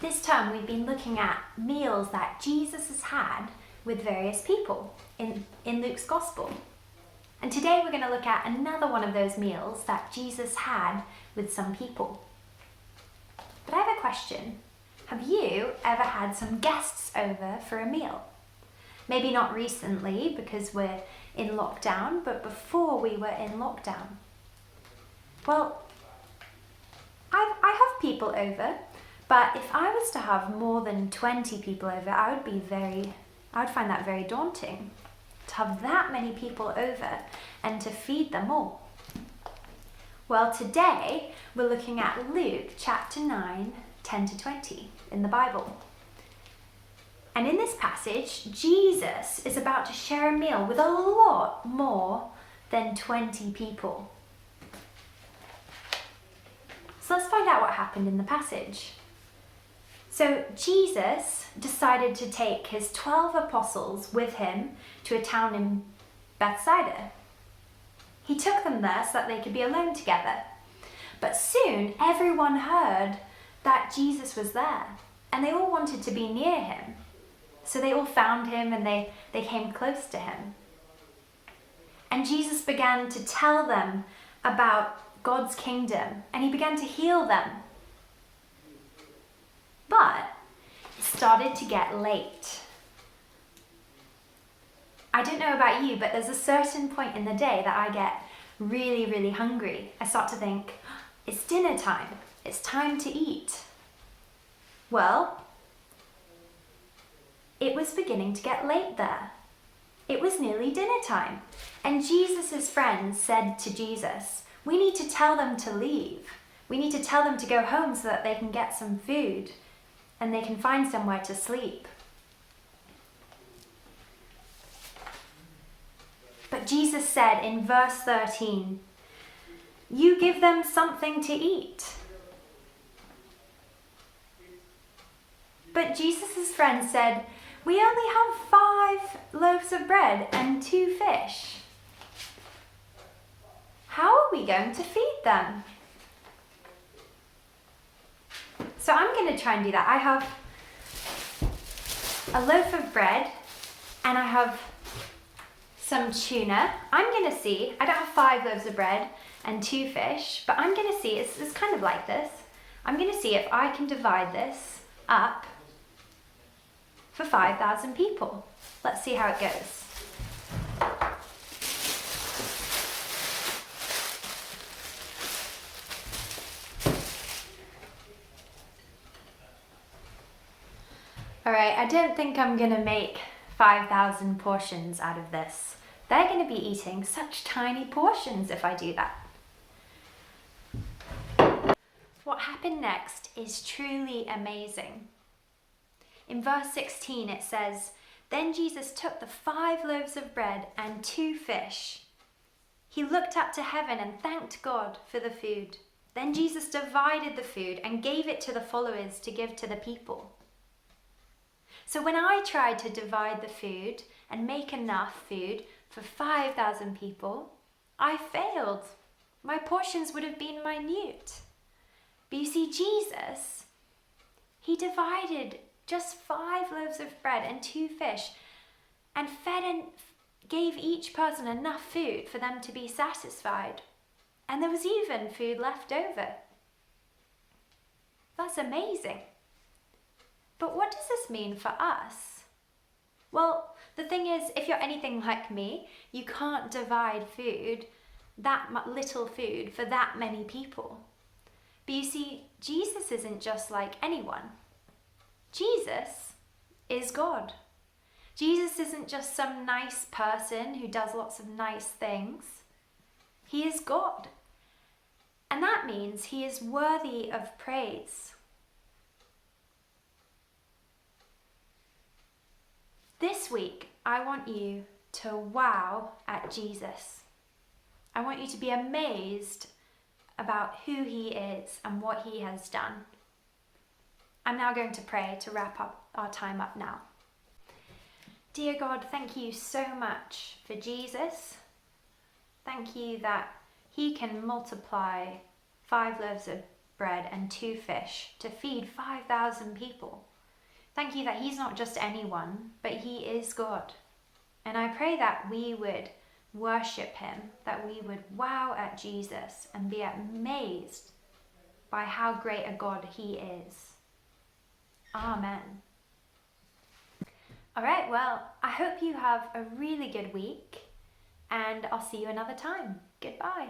This term we've been looking at meals that Jesus has had with various people in Luke's Gospel. And today we're going to look at another one of those meals that Jesus had with some people. But I have a question. Have you ever had some guests over for a meal? Maybe not recently because we're in lockdown, but before we were in lockdown. Well, I have people over, but if I was to have more than 20 people over, I would find that very daunting, to have that many people over and to feed them all. Well, today we're looking at Luke chapter 9, 10 to 20 in the Bible. And in this passage, Jesus is about to share a meal with a lot more than 20 people. So let's find out what happened in the passage. So Jesus decided to take his 12 apostles with him to a town in Bethsaida. He took them there so that they could be alone together. But soon everyone heard that Jesus was there, and they all wanted to be near him. So they all found him and they came close to him. And Jesus began to tell them about God's kingdom, and he began to heal them. But it started to get late. I don't know about you, but there's a certain point in the day that I get really, really hungry. I start to think, it's dinner time. It's time to eat. Well, it was beginning to get late there. It was nearly dinner time. And Jesus' friends said to Jesus, we need to tell them to leave. We need to tell them to go home so that they can get some food and they can find somewhere to sleep. But Jesus said in verse 13, you give them something to eat. But Jesus' friends said, we only have 5 loaves of bread and 2 fish. How are we going to feed them? So I'm going to try and do that. I have a loaf of bread and I have some tuna. I'm going to see, I don't have 5 loaves of bread and 2 fish, but I'm going to see, it's kind of like this. I'm going to see if I can divide this up for 5,000 people. Let's see how it goes. Alright, I don't think I'm going to make 5,000 portions out of this. They're going to be eating such tiny portions if I do that. What happened next is truly amazing. In verse 16 it says, then Jesus took the 5 loaves of bread and 2 fish. He looked up to heaven and thanked God for the food. Then Jesus divided the food and gave it to the followers to give to the people. So when I tried to divide the food and make enough food for 5,000 people, I failed. My portions would have been minute. But you see, Jesus, he divided just 5 loaves of bread and 2 fish and fed and gave each person enough food for them to be satisfied. And there was even food left over. That's amazing. But what does this mean for us? Well, the thing is, if you're anything like me, you can't divide food, that little food, for that many people. But you see, Jesus isn't just like anyone. Jesus is God. Jesus isn't just some nice person who does lots of nice things. He is God. And that means he is worthy of praise. This week, I want you to wow at Jesus. I want you to be amazed about who he is and what he has done. I'm now going to pray to wrap up our time up now. Dear God, thank you so much for Jesus. Thank you that he can multiply 5 loaves of bread and 2 fish to feed 5,000 people. Thank you that he's not just anyone, but he is God. And I pray that we would worship him, that we would wow at Jesus and be amazed by how great a God he is. Amen. All right, well, I hope you have a really good week, and I'll see you another time. Goodbye.